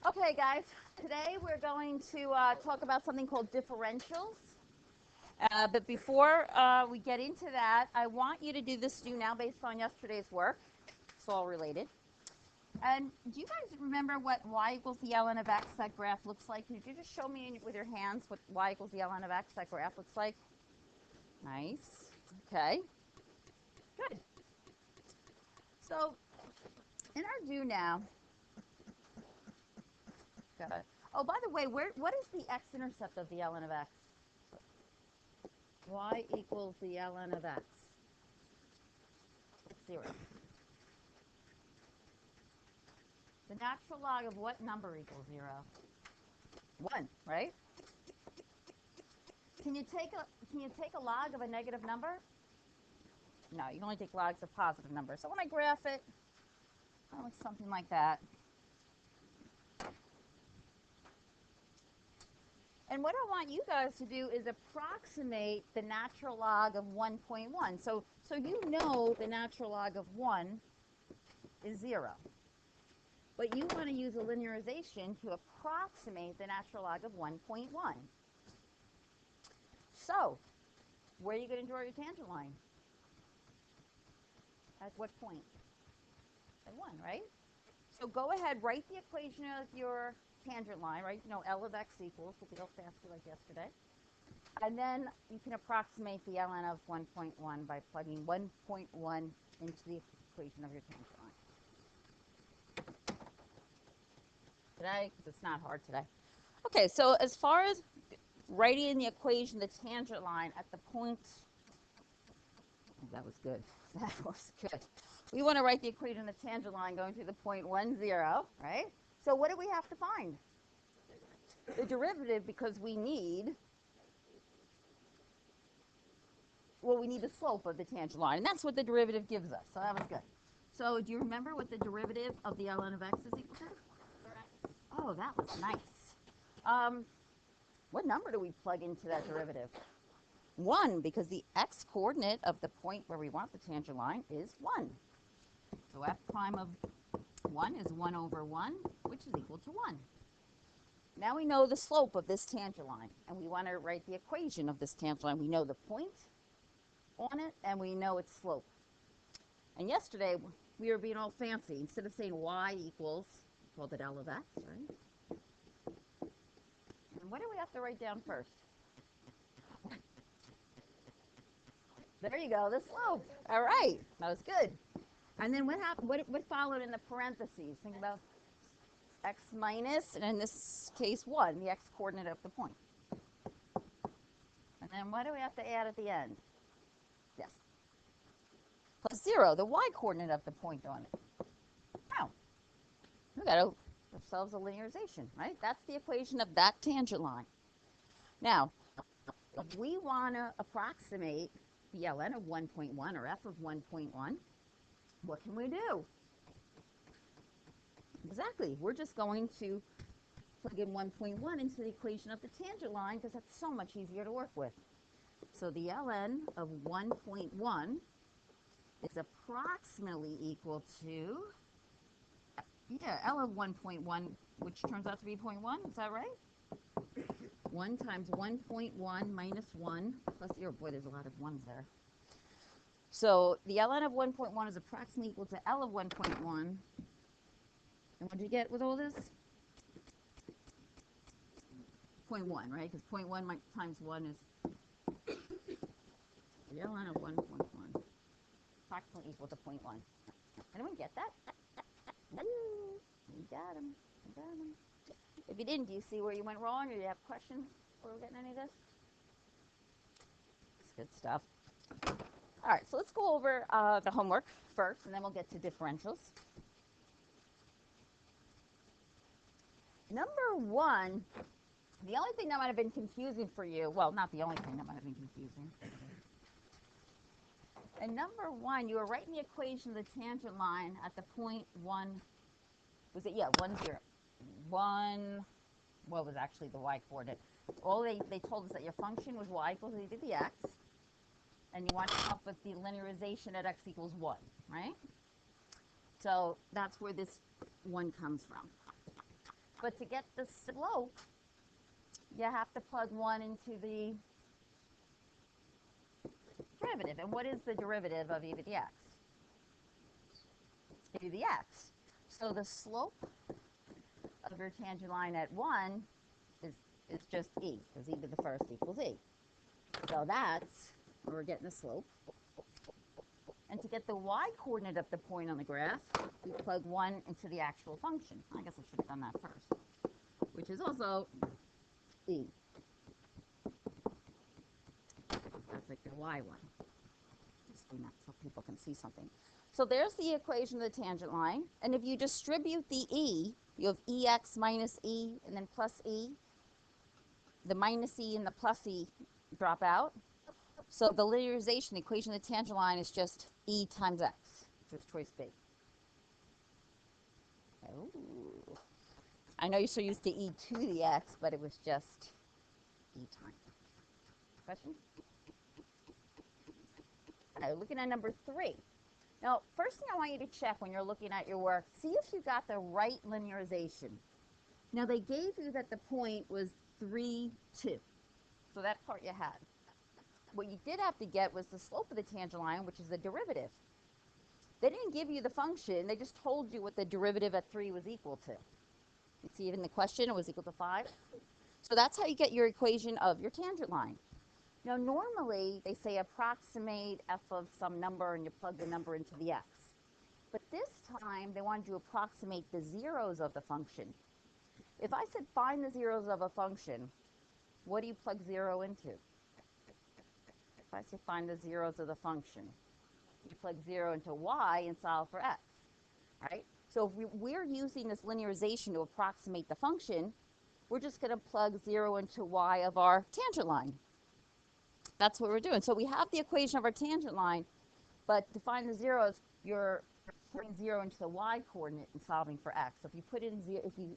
Okay, guys, today we're going to talk about something called differentials. But before we get into that, I want you to do this do now based on yesterday's work. It's all related. And do you guys remember what y equals the ln of x, that graph looks like? Could you just show me with your hands what y equals the ln of x, that graph looks like? Nice. Okay. Good. So in our do now, got it. Oh, by the way, what is the x-intercept of the ln of x? Y equals the ln of x. 0. The natural log of what number equals 0? 1, right? Can you take a log of a negative number? No, you can only take logs of positive numbers. So when I graph it, it looks something like that. And what I want you guys to do is approximate the natural log of 1.1. So you know the natural log of 1 is 0. But you want to use a linearization to approximate the natural log of 1.1. So, where are you going to draw your tangent line? At what point? At 1, right? So go ahead, write the equation of your tangent line, right? You know, L of x equals, we'll be a little faster like yesterday. And then you can approximate the ln of 1.1 by plugging 1.1 into the equation of your tangent line. Today, because it's not hard today. Okay, so as far as writing in the equation the tangent line at the point, that was good. That was good. We want to write the equation of the tangent line going through the point 1, 0, right? So what do we have to find? The derivative, because we need, well, we need the slope of the tangent line, and that's what the derivative gives us. So that was good. So do you remember what the derivative of the ln of x is equal to? Oh, that was nice. What number do we plug into that derivative? 1, because the x-coordinate of the point where we want the tangent line is 1. So f prime of 1 is 1 over 1, which is equal to 1. Now we know the slope of this tangent line, and we want to write the equation of this tangent line. We know the point on it, and we know its slope. And yesterday, we were being all fancy. Instead of saying y equals, we called it L of x, right? And what do we have to write down first? There you go, the slope. All right, that was good. And then what happened? What followed in the parentheses? Think about x minus, and in this case, 1, the x-coordinate of the point. And then what do we have to add at the end? Yes. Plus 0, the y-coordinate of the point on it. Now, we got ourselves a linearization, right? That's the equation of that tangent line. Now, if we want to approximate the ln of 1.1 or f of 1.1, what can we do? Exactly. We're just going to plug in 1.1 into the equation of the tangent line because that's so much easier to work with. So the ln of 1.1 is approximately equal to, L of 1.1, which turns out to be 0.1. Is that right? 1 times 1.1 minus 1 plus 0. Boy, there's a lot of 1s there. So the ln of 1.1 is approximately equal to L of 1.1. And what did you get with all this? 0.1, right? Because 0.1 times 1 is the ln of 1.1. Approximately equal to 0.1. Anyone get that? You got him. You got him. If you didn't, do you see where you went wrong, or do you have questions before we're getting any of this? It's good stuff. All right, so let's go over the homework first, and then we'll get to differentials. Number 1, the only thing that might have been confusing for you, well, not the only thing that might have been confusing. And number 1, you were writing the equation of the tangent line at the point 1, was it, 1, 0. 1, what was actually the y-coordinate? All they told us that your function was y equals e to the x, and you want to come up with the linearization at x equals 1, right? So that's where this 1 comes from. But to get the slope, you have to plug 1 into the derivative. And what is the derivative of e to the x? E to the x. So the slope of your tangent line at 1 is just e, because e to the first equals e. So that's where we're getting the slope. And to get the y-coordinate of the point on the graph, we plug 1 into the actual function. I guess I should have done that first, which is also e. That's like the y one. Just doing that so people can see something. So there's the equation of the tangent line. And if you distribute the e, you have ex minus e and then plus e. The minus e and the plus e drop out. So the linearization, the equation of the tangent line is just e times x, which is choice B. Oh. I know you're so used to e to the x, but it was just e times. Question? Okay, looking at number 3. Now, first thing I want you to check when you're looking at your work, see if you got the right linearization. Now, they gave you that the point was 3, 2. So that part you had. What you did have to get was the slope of the tangent line, which is the derivative. They didn't give you the function. They just told you what the derivative at 3 was equal to. You see it in the question, it was equal to 5. So that's how you get your equation of your tangent line. Now, normally, they say approximate f of some number, and you plug the number into the x. But this time, they wanted you to approximate the zeros of the function. If I said find the zeros of a function, what do you plug 0 into? If I say find the zeros of the function, you plug 0 into y and solve for x, right? So if we're using this linearization to approximate the function, we're just going to plug 0 into y of our tangent line. That's what we're doing. So we have the equation of our tangent line, but to find the zeros, you're putting 0 into the y-coordinate and solving for x. So if you put in 0, if you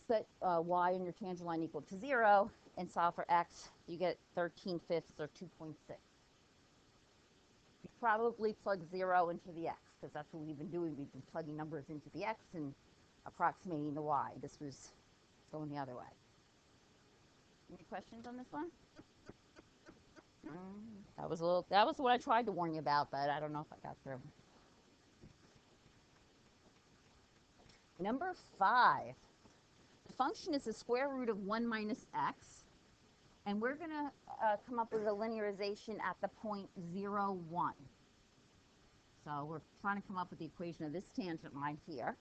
set y in your tangent line equal to 0 and solve for x, you get 13/5 or 2.6. You probably plug 0 into the x, because that's what we've been doing. We've been plugging numbers into the x and approximating the y. This was going the other way. Any questions on this one? That was what I tried to warn you about, but I don't know if I got through. Number 5. The function is the square root of 1 minus x, and we're going to come up with a linearization at the point 0, 1. So we're trying to come up with the equation of this tangent line here.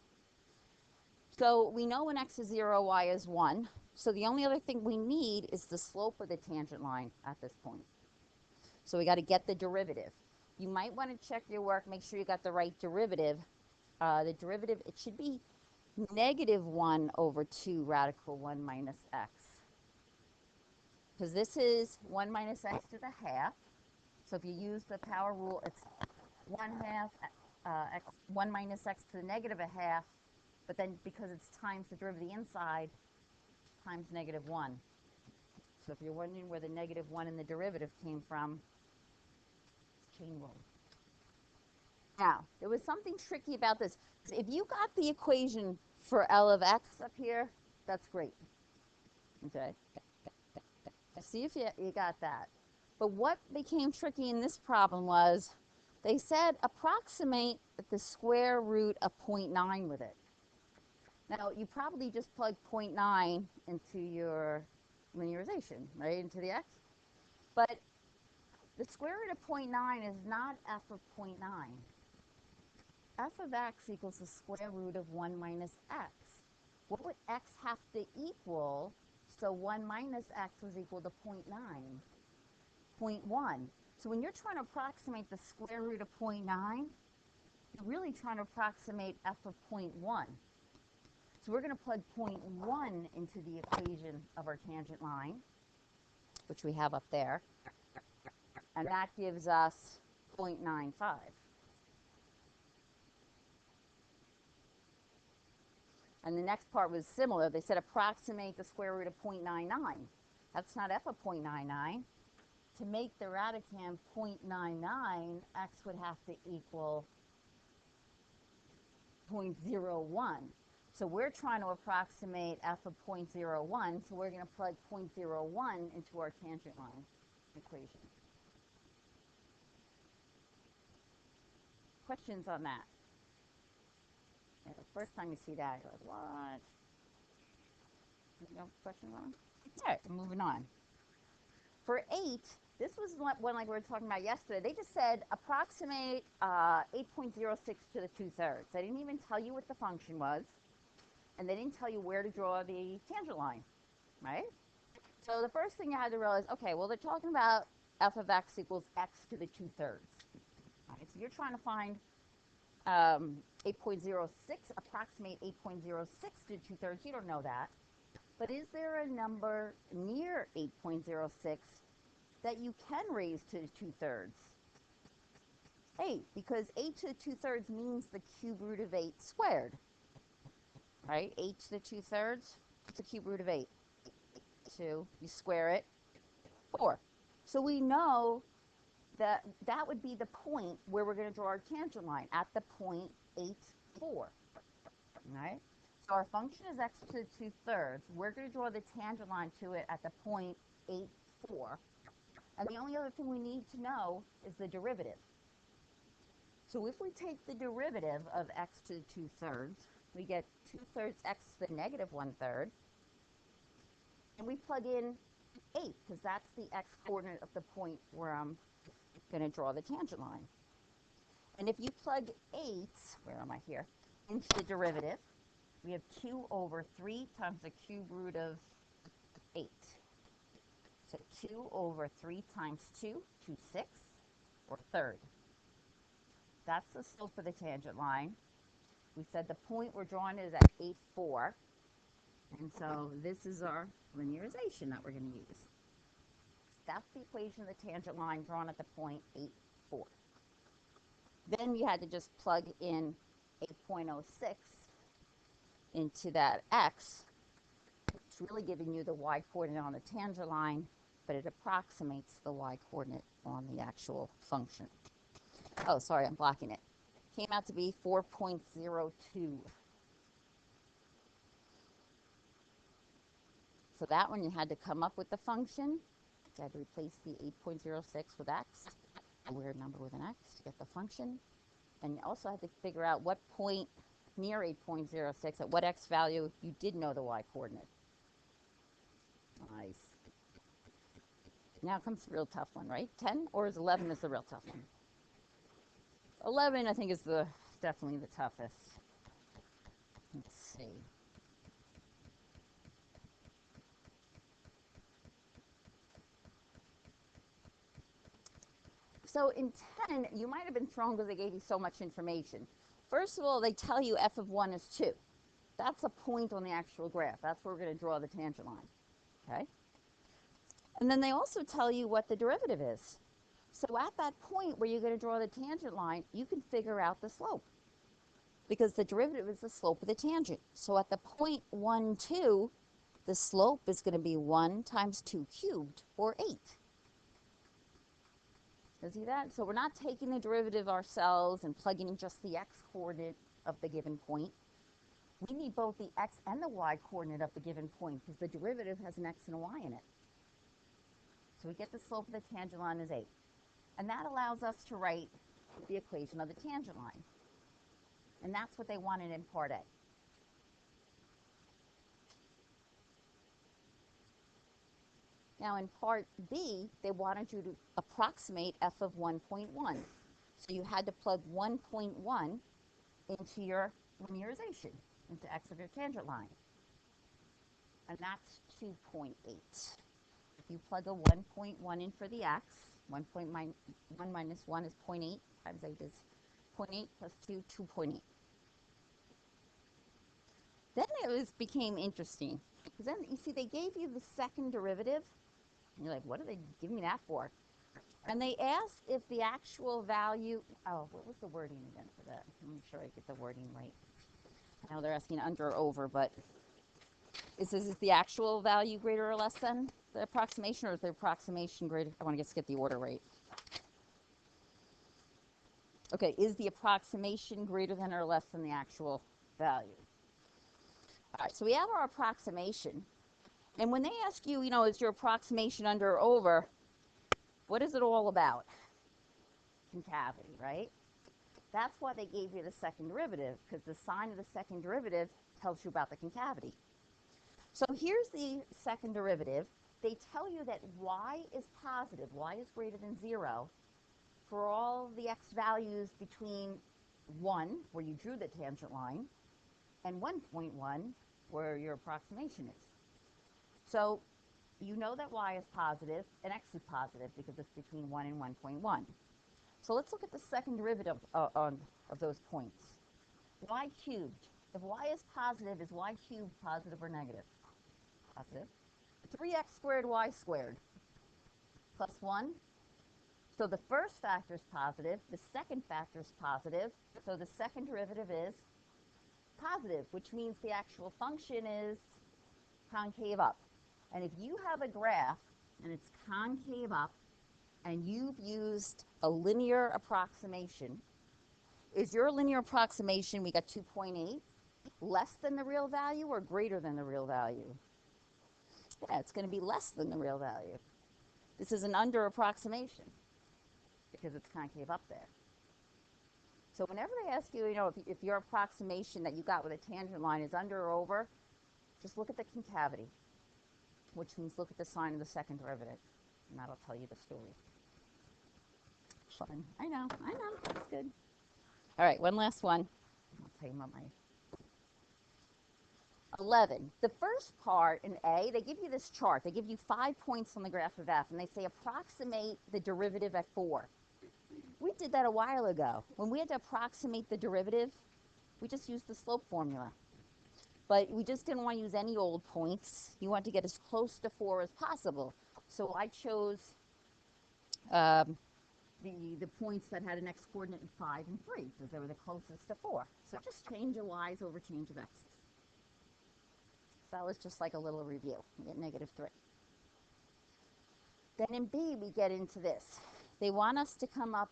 So we know when x is 0, y is 1. So the only other thing we need is the slope of the tangent line at this point. So we got to get the derivative. You might want to check your work, make sure you got the right derivative. The derivative, it should be -1 over 2 radical 1 minus x. Because this is 1 minus x to the half. So if you use the power rule, it's 1/2 x, 1 minus x to the -1/2. But then because it's times the derivative inside, times -1. So if you're wondering where the -1 in the derivative came from, it's chain rule. Now, there was something tricky about this. If you got the equation for L of x up here, that's great. Okay? See if you got that. But what became tricky in this problem was they said approximate the square root of 0.9 with it. Now, you probably just plug 0.9 into your linearization, right, into the x. But the square root of 0.9 is not f of 0.9. F of x equals the square root of 1 minus x. What would x have to equal so 1 minus x was equal to 0.9? 0.1. So when you're trying to approximate the square root of 0.9, you're really trying to approximate f of 0.1. So we're going to plug 0.1 into the equation of our tangent line, which we have up there, and that gives us 0.95. And the next part was similar. They said approximate the square root of 0.99. That's not f of 0.99. To make the radicand 0.99, x would have to equal 0.01. So we're trying to approximate f of 0.01, so we're going to plug 0.01 into our tangent line equation. Questions on that? Yeah, the first time you see that, you're like, what? No questions on it? All right, moving on. For 8, this was one like we were talking about yesterday. They just said approximate 8.06 to the 2/3. They didn't even tell you what the function was, and they didn't tell you where to draw the tangent line, right? So the first thing you had to realize, okay, well, they're talking about f of x equals x to the 2/3. Right? So you're trying to find 8.06, approximate 8.06 to 2/3. You don't know that. But is there a number near 8.06 that you can raise to the 2/3? 8, because 8 to the 2/3 means the cube root of 8 squared. Right? 8 to the 2/3, it's the cube root of 8. 2, you square it, 4. So we know that that would be the point where we're going to draw our tangent line, at the point 8, 4. Right? So our function is x to the 2/3. We're going to draw the tangent line to it at the point 8, 4. And the only other thing we need to know is the derivative. So if we take the derivative of x to the 2/3, we get 2/3 x to the negative 1/3. And we plug in 8, because that's the x coordinate of the point where I'm going to draw the tangent line. And if you plug 8, where am I here, into the derivative, we have 2 over 3 times the cube root of 8. So 2 over 3 times 2, 2/6, or 1/3. That's the slope of the tangent line. We said the point we're drawing is at 8, 4. And so this is our linearization that we're going to use. That's the equation of the tangent line drawn at the point 8, 4. Then you had to just plug in 8.06 into that x. It's really giving you the y coordinate on the tangent line, but it approximates the y coordinate on the actual function. Oh, sorry, I'm blocking it. Came out to be 4.02. So that one you had to come up with the function. You had to replace the 8.06 with x, a weird number with an x to get the function. And you also had to figure out what point near 8.06, at what x value you did know the y coordinate. Nice. Now comes the real tough one, right? 10, or is 11 is the real tough one? 11, I think, is definitely the toughest. Let's see. So in 10, you might have been thrown because they gave you so much information. First of all, they tell you f of 1 is 2. That's a point on the actual graph. That's where we're going to draw the tangent line. Okay? And then they also tell you what the derivative is. So at that point where you're going to draw the tangent line, you can figure out the slope, because the derivative is the slope of the tangent. So at the point 1, 2, the slope is going to be 1 times 2 cubed, or 8. You see that? So we're not taking the derivative ourselves and plugging in just the x coordinate of the given point. We need both the x and the y coordinate of the given point, because the derivative has an x and a y in it. So we get the slope of the tangent line is 8. And that allows us to write the equation of the tangent line. And that's what they wanted in part A. Now in part B, they wanted you to approximate f of 1.1. So you had to plug 1.1 into your linearization, into x of your tangent line. And that's 2.8. You plug a 1.1 in for the x. 1 minus 1 is 0.8 times 8 is 0.8 plus 2, 2.8. Then it became interesting, because then you see they gave you the second derivative. And you're like, what are they giving me that for? And they asked if the actual value, oh, what was the wording again for that? Let me make sure I get the wording right. I know they're asking under or over, but is the actual value greater or less than the approximation, or is the approximation greater? I want to just get the order right. Okay, is the approximation greater than or less than the actual value? right, so we have our approximation. And when they ask you, is your approximation under or over, what is it all about? Concavity, right? That's why they gave you the second derivative, because the sign of the second derivative tells you about the concavity. So here's the second derivative. They tell you that y is positive, y is greater than 0, for all the x values between 1, where you drew the tangent line, and 1.1, where your approximation is. So you know that y is positive and x is positive because it's between 1 and 1.1. So let's look at the second derivative of those points. Y cubed. If y is positive, is y cubed positive or negative? Positive. 3x squared y squared plus 1. So the first factor is positive, the second factor is positive, so the second derivative is positive, which means the actual function is concave up. And if you have a graph and it's concave up and you've used a linear approximation, is your linear approximation, we got 2.8, less than the real value or greater than the real value? Yeah, it's going to be less than the real value. This is an under approximation because it's concave up there. So whenever they ask you, if your approximation that you got with a tangent line is under or over, just look at the concavity, which means look at the sign of the second derivative, and that'll tell you the story. Fun. I know, that's good. All right, one last one. I'll tell you about my 11. The first part in A, they give you this chart. They give you 5 points on the graph of f, and they say approximate the derivative at 4. We did that a while ago. When we had to approximate the derivative, we just used the slope formula. But we just didn't want to use any old points. You want to get as close to 4 as possible. So I chose the points that had an x coordinate of 5 and 3, because they were the closest to 4. So just change your y's over change of x's. So that was just like a little review. We get -3. Then in B, we get into this. They want us to come up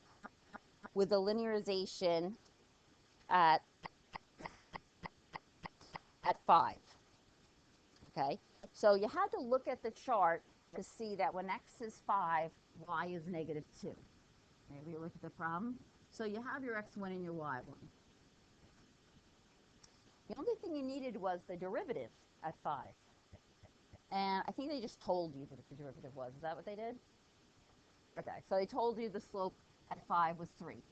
with a linearization at 5. Okay? So you had to look at the chart to see that when x is 5, y is -2. Maybe you look at the problem. So you have your x1 and your y1. The only thing you needed was the derivative at 5. And I think they just told you what the derivative was. Is that what they did? Okay, so they told you the slope at 5 was 3.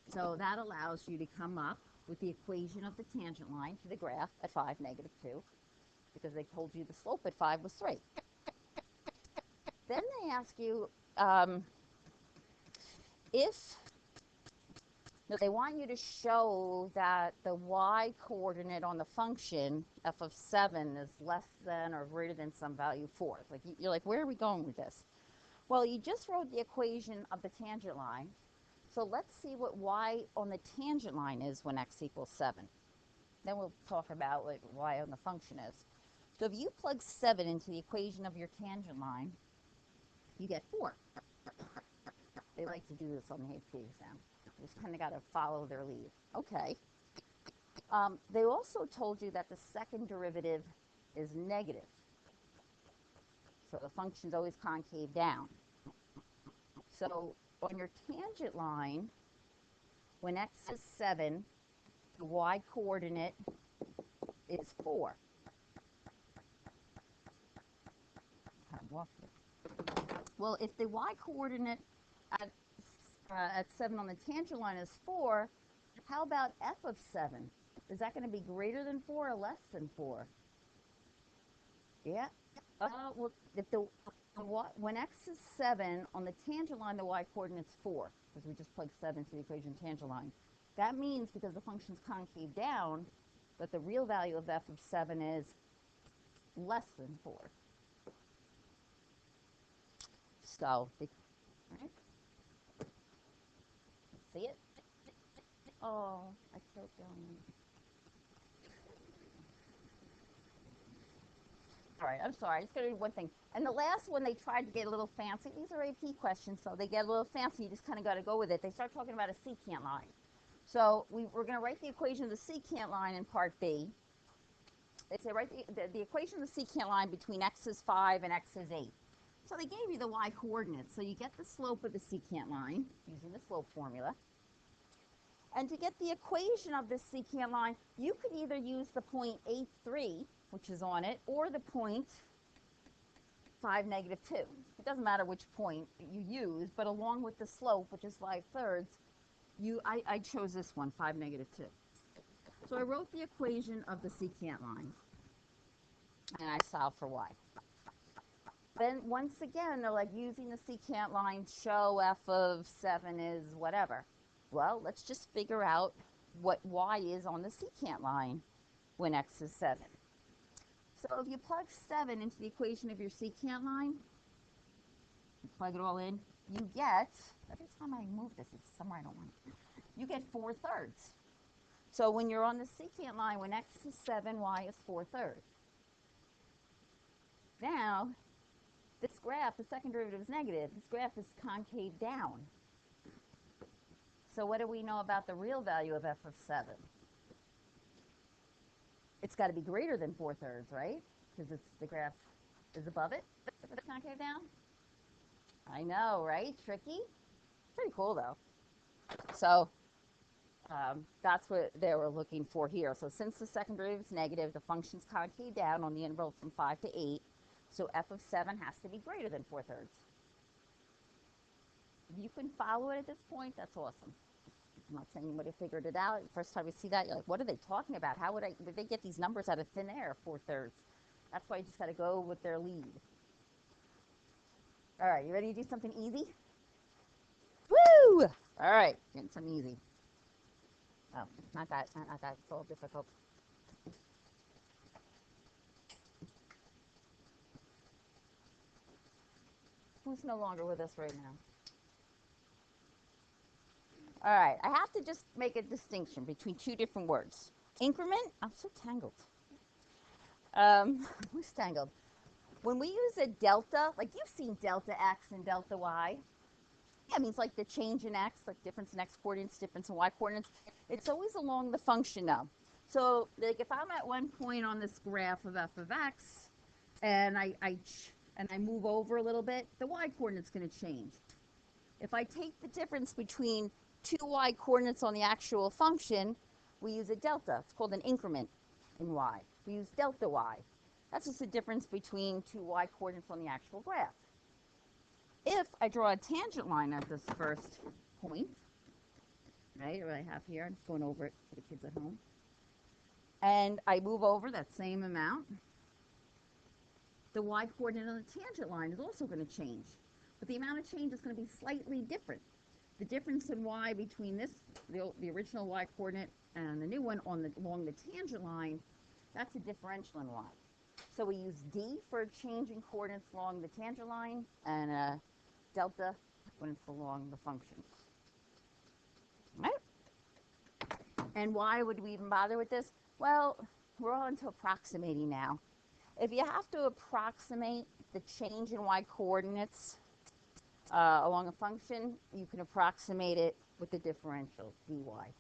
So that allows you to come up with the equation of the tangent line to the graph at 5, -2, because they told you the slope at 5 was 3. Then they ask you they want you to show that the y coordinate on the function f of 7 is less than or greater than some value 4. Like you're like, where are we going with this? Well, you just wrote the equation of the tangent line. So let's see what y on the tangent line is when x equals 7. Then we'll talk about what y on the function is. So if you plug 7 into the equation of your tangent line, you get 4. They like to do this on the AP exam. You just kind of got to follow their lead. Okay. They also told you that the second derivative is negative. So the function's always concave down. So on your tangent line, when x is 7, the y coordinate is 4. Well, if the y coordinate at 7 on the tangent line is 4, how about f of 7? Is that going to be greater than 4 or less than 4? Yeah. Well, if when x is 7 on the tangent line, the y coordinate's 4, because we just plugged 7 into the equation tangent line. That means, because the function's concave down, that the real value of f of 7 is less than 4. So, right? See it? Oh, I killed Johnny. All right, I'm sorry. I'm just going to do one thing. And the last one, they tried to get a little fancy. These are AP questions, so they get a little fancy. You just kind of got to go with it. They start talking about a secant line. So we're going to write the equation of the secant line in part B. They say, write the equation of the secant line between x is 5 and x is 8. So they gave you the y coordinates. So you get the slope of the secant line using the slope formula. And to get the equation of the secant line, you could either use the point 8,3, which is on it, or the point 5, negative 2. It doesn't matter which point you use, but along with the slope, which is 5/3, I chose this one, 5, negative 2. So I wrote the equation of the secant line, and I solved for y. Then once again, they're like using the secant line, show f of 7 is whatever. Well, let's just figure out what y is on the secant line when x is 7. So if you plug 7 into the equation of your secant line, you plug it all in, you get, every time I move this, it's somewhere I don't want it, you get 4/3. So when you're on the secant line, when x is 7, y is 4/3. Now, this graph, the second derivative is negative. This graph is concave down. So what do we know about the real value of f of 7? It's got to be greater than 4/3, right? Because the graph is above it if it's concave down. I know, right? Tricky? Pretty cool, though. So that's what they were looking for here. So since the second derivative is negative, the function's concave down on the interval from 5 to 8. So f of 7 has to be greater than 4/3. If you can follow it at this point, that's awesome. I'm not saying anybody figured it out. The first time you see that, you're like, what are they talking about? How would they get these numbers out of thin air, 4/3? That's why you just got to go with their lead. All right, you ready to do something easy? Woo! All right, getting some easy. Oh, not that. It's all difficult. Who's no longer with us right now? All right, I have to just make a distinction between two different words. Increment, I'm so tangled. Who's tangled? When we use a delta, like you've seen delta x and delta y. Yeah, it means like the change in x, like difference in x coordinates, difference in y coordinates. It's always along the function now. So like if I'm at one point on this graph of f of x, and I move over a little bit, the y coordinate's going to change. If I take the difference between two y coordinates on the actual function, we use a delta. It's called an increment in y. We use delta y. That's just the difference between two y coordinates on the actual graph. If I draw a tangent line at this first point, right, what I have here, I'm just going over it for the kids at home, and I move over that same amount, the y coordinate on the tangent line is also going to change. But the amount of change is going to be slightly different. The difference in y between this, the original y coordinate, and the new one along the tangent line, that's a differential in y. So we use d for changing coordinates along the tangent line, and delta when it's along the function. Right? And why would we even bother with this? Well, we're all into approximating now. If you have to approximate the change in y coordinates along a function, you can approximate it with the differential, dy,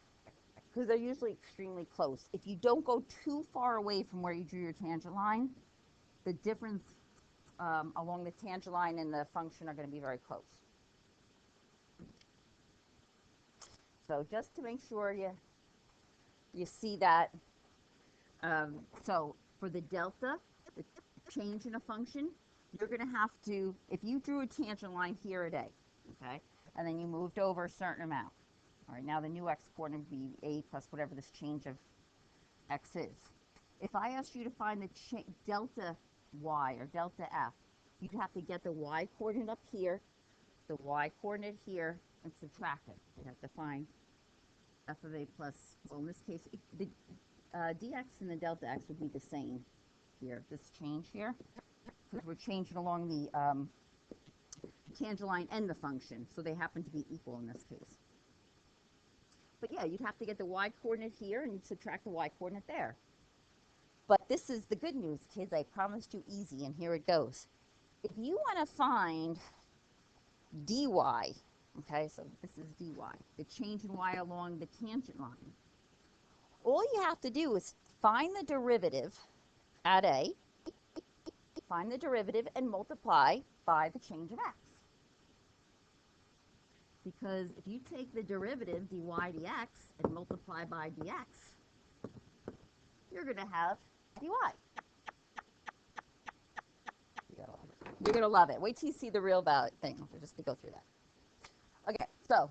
because they're usually extremely close. If you don't go too far away from where you drew your tangent line, the difference along the tangent line and the function are going to be very close. So just to make sure you see that, so for the delta, the change in a function, you're going to have to, if you drew a tangent line here at A, okay, and then you moved over a certain amount, all right, now the new x coordinate would be A plus whatever this change of x is. If I asked you to find the delta y or delta f, you'd have to get the y coordinate up here, the y coordinate here, and subtract it. You'd have to find f of A plus, well in this case, the dx and the delta x would be the same here, this change here, because we're changing along the tangent line and the function, so they happen to be equal in this case. But yeah, you'd have to get the y coordinate here, and you'd subtract the y coordinate there. But this is the good news, kids. I promised you easy, and here it goes. If you want to find dy, okay, so this is dy, the change in y along the tangent line, all you have to do is find the derivative at A, find the derivative, and multiply by the change of x. Because if you take the derivative, dy dx, and multiply by dx, you're going to have dy. You're going to love it. Wait till you see the real value thing. Just to go through that. Okay, so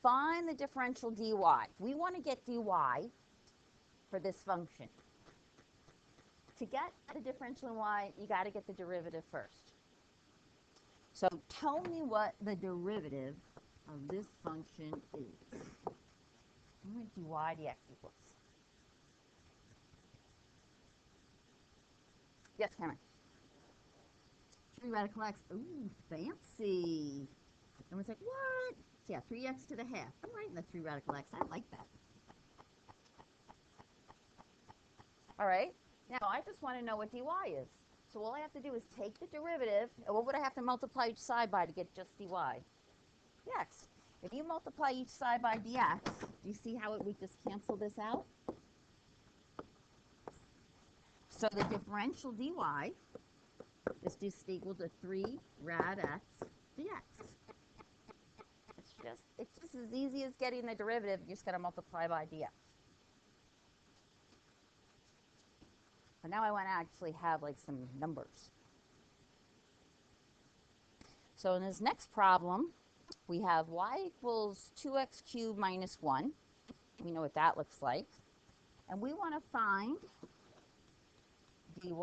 find the differential dy. We want to get dy for this function. To get the differential in y, you got to get the derivative first. So tell me what the derivative of this function is. What dy dx equals? Yes, Cameron. 3 radical x. Ooh, fancy. Everyone's like, what? Yeah, 3x to the half. I'm writing the 3 radical x. I like that. All right. Now, I just want to know what dy is. So all I have to do is take the derivative. And what would I have to multiply each side by to get just dy? Dx. If you multiply each side by dx, do you see how we just cancel this out? So the differential dy is just equal to 3 rad x dx. It's just as easy as getting the derivative. You're just going to multiply by dx. But now I want to actually have like some numbers. So in this next problem, we have y equals 2x cubed minus 1. We know what that looks like. And we want to find dy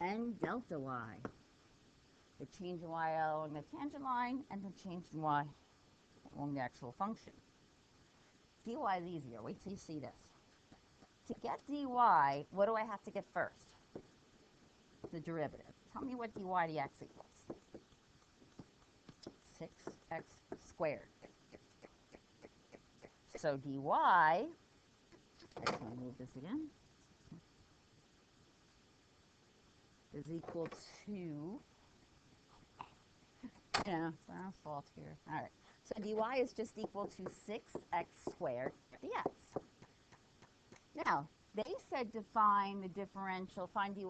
and delta y. The change in y along the tangent line and the change in y along the actual function. dy is easier. Wait till you see this. To get dy, what do I have to get first? The derivative. Tell me what dy dx equals. 6x squared. So dy, I'm going to move this again, is equal to, yeah, it's our fault here. All right. So dy is just equal to 6x squared dx. Now, they said to find the differential, find dy,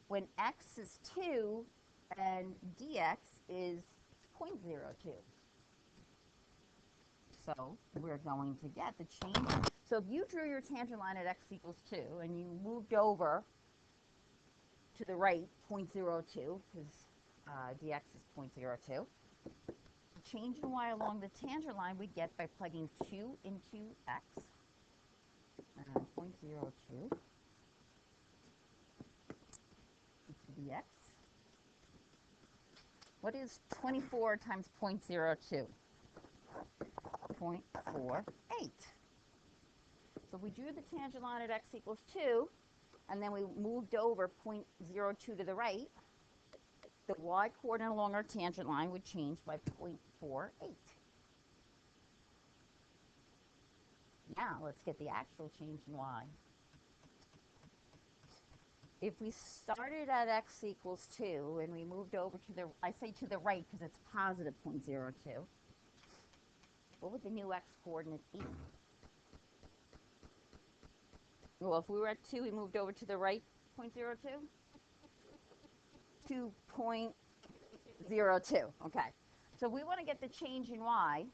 when x is 2 and dx is 0.02. So we're going to get the change. So if you drew your tangent line at x equals 2 and you moved over to the right 0.02, because dx is 0.02, the change in y along the tangent line we get by plugging 2 into x. 0.02 dx. What is 24 times 0.02? 0.48. So we drew the tangent line at x equals 2, and then we moved over 0.02 to the right. The y coordinate along our tangent line would change by 0.48. Now let's get the actual change in y. If we started at x equals 2 and we moved over to the, I say to the right because it's positive 0.02, what would the new x coordinate be? Well, if we were at 2, we moved over to the right 0.02? 2.02, okay. So if we want to get the change in y,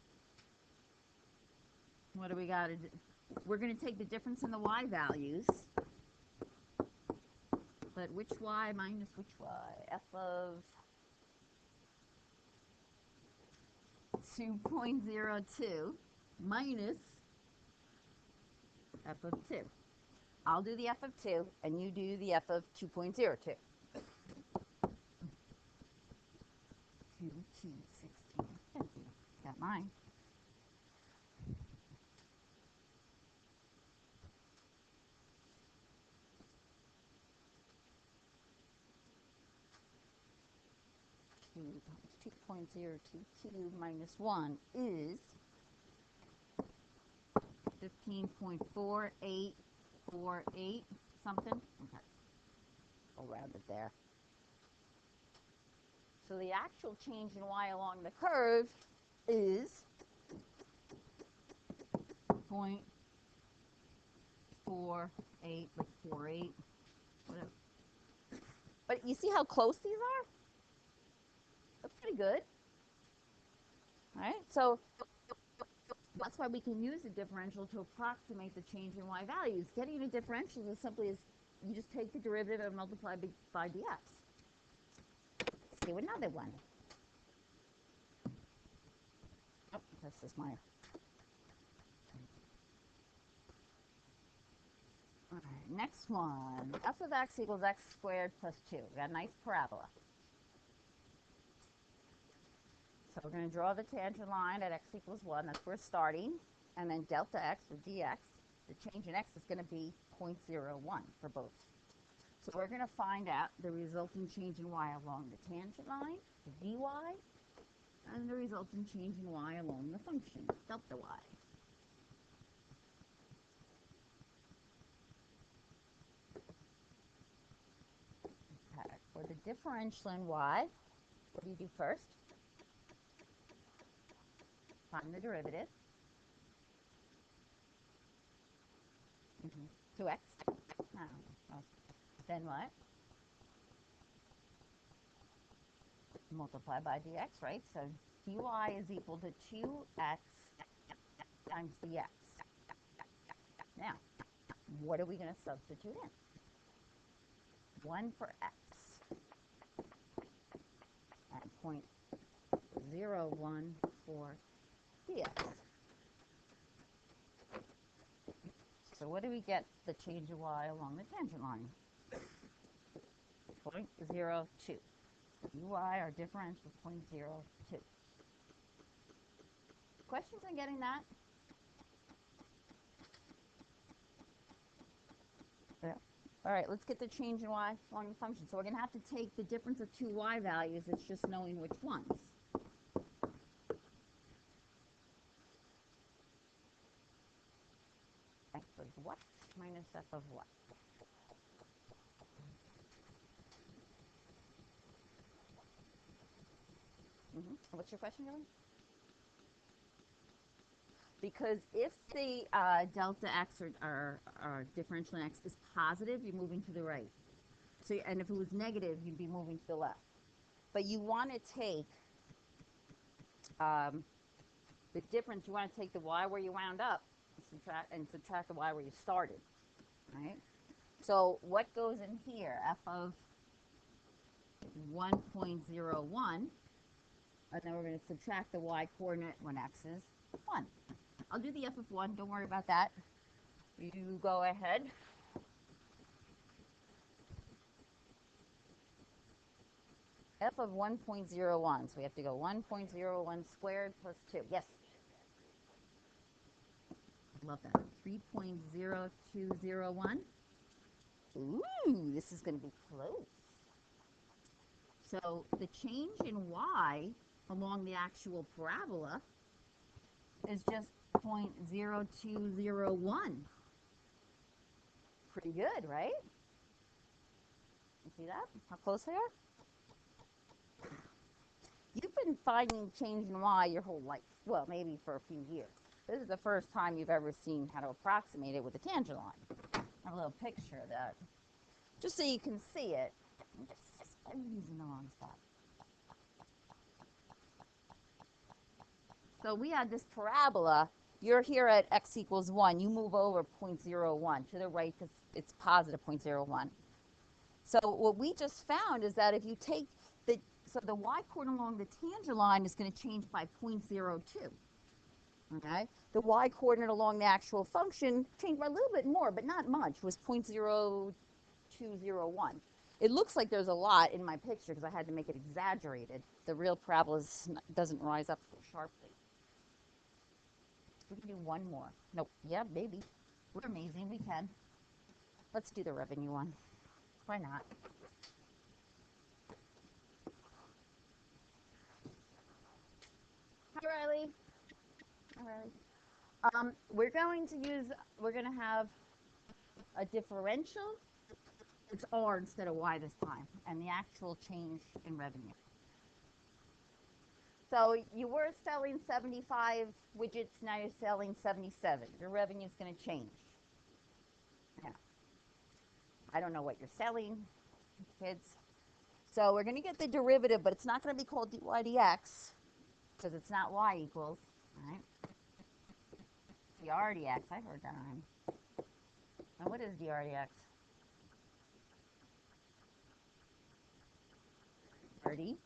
what do we got to do? We're going to take the difference in the y values. But which y minus which y? F of 2.02 minus f of 2. I'll do the f of 2, and you do the f of 2.02. 2 cubed 16. Got mine. Times 2.02 cubed minus 1 is 15.4848 something. Okay. I'll round it there. So the actual change in y along the curve is 0.48, like 48. You see how close these are? That's pretty good. All right, so that's why we can use a differential to approximate the change in y values. Getting a differential is simply as you just take the derivative and multiply by dx. Let's do another one. Oh, this is my... All right, next one. F of x equals x squared plus 2. We got a nice parabola. So we're going to draw the tangent line at x equals 1. That's where we're starting. And then delta x or dx, the change in x is going to be 0.01 for both. So we're going to find out the resulting change in y along the tangent line, the dy, and the resulting change in y along the function, delta y. Okay, for the differential in y, what do you do first? Find the derivative. 2x. Oh, then what? Multiply by dx, right? So dy is equal to 2x times dx. Now, what are we going to substitute in? 1 for x and 0.01 for dx. So what do we get the change of y along the tangent line? 0.02. dy, our differential, is 0.02. Questions on getting that? Yeah. All right, let's get the change in y along the function. So we're going to have to take the difference of two y values. It's just knowing which ones. F of what minus f of what? What's your question, Helen? Because if the delta x or differential in x is positive, you're moving to the right. So, and if it was negative, you'd be moving to the left. But you want to take the difference. You want to take the y where you wound up and subtract the y where you started, right? So what goes in here? F of 1.01, and then we're going to subtract the y coordinate when x is 1. I'll do the f of 1. Don't worry about that. You go ahead. F of 1.01. So we have to go 1.01 squared plus 2. Yes? Love that. 3.0201. Ooh, this is going to be close. So the change in y along the actual parabola is just 0.0201. Pretty good, right? You see that? How close they are? You've been finding change in y your whole life. Well, maybe for a few years. This is the first time you've ever seen how to approximate it with a tangent line. I have a little picture of that. Just so you can see it. I'm using the wrong spot. So we had this parabola. You're here at x equals 1. You move over 0.01 to the right because it's positive 0.01. So what we just found is that if you take so the y coordinate along the tangent line is going to change by 0.02. Okay? The y coordinate along the actual function changed by a little bit more, but not much. It was 0.0201. It looks like there's a lot in my picture because I had to make it exaggerated. The real parabola doesn't rise up so sharply. We can do one more. Nope. Yeah, maybe. We're amazing. We can. Let's do the revenue one. Why not? Hi, Riley. Hi, Riley. We're going to have a differential. It's R instead of Y this time, and the actual change in revenue. So you were selling 75 widgets, now you're selling 77. Your revenue is going to change. Yeah. I don't know what you're selling, kids. So we're going to get the derivative, but it's not going to be called dy dx because it's not y equals, right? dr dx, I heard that rhyme. And what is dr dx? 30.3x.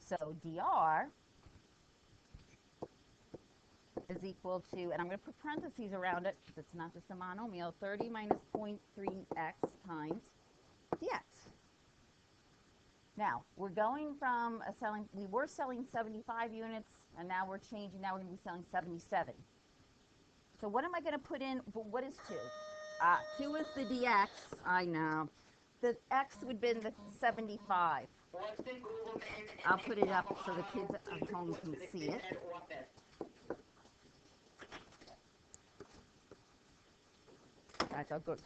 So dr is equal to, and I'm going to put parentheses around it because it's not just a monomial, 30 minus 0.3x times dx. Now, we're going from we were selling 75 units, and now we're changing, now we're going to be selling 77. So what am I going to put in, what is 2? 2 is the dx, I know. The x would be the 75. I'll put it up so the kids at home can see it. That's all good.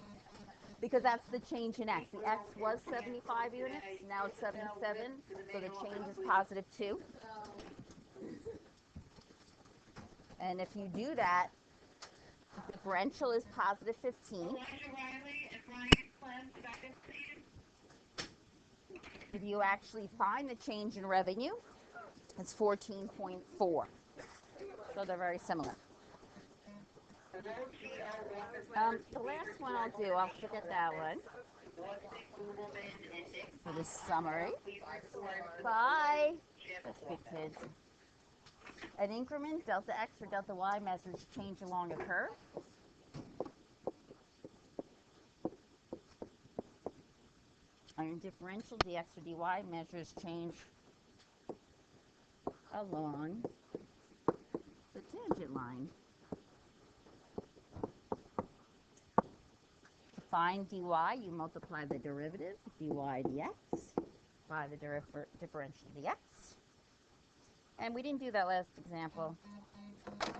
Because that's the change in x. The x was 75 units, now it's 77, so the change is positive 2. And if you do that, the differential is positive 15. If you actually find the change in revenue, it's 14.4. So they're very similar. The last one I'll do, I'll forget that one. For the summary. Bye. That's good, kids. An increment, delta x or delta y, measures change along a curve. And a differential, dx or dy, measures change along the tangent line. To find dy, you multiply the derivative, dy dx, by the differential dx. And we didn't do that last example,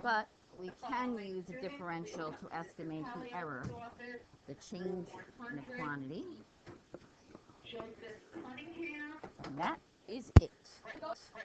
but we can use a differential to estimate the error, the change in a quantity. And that is it.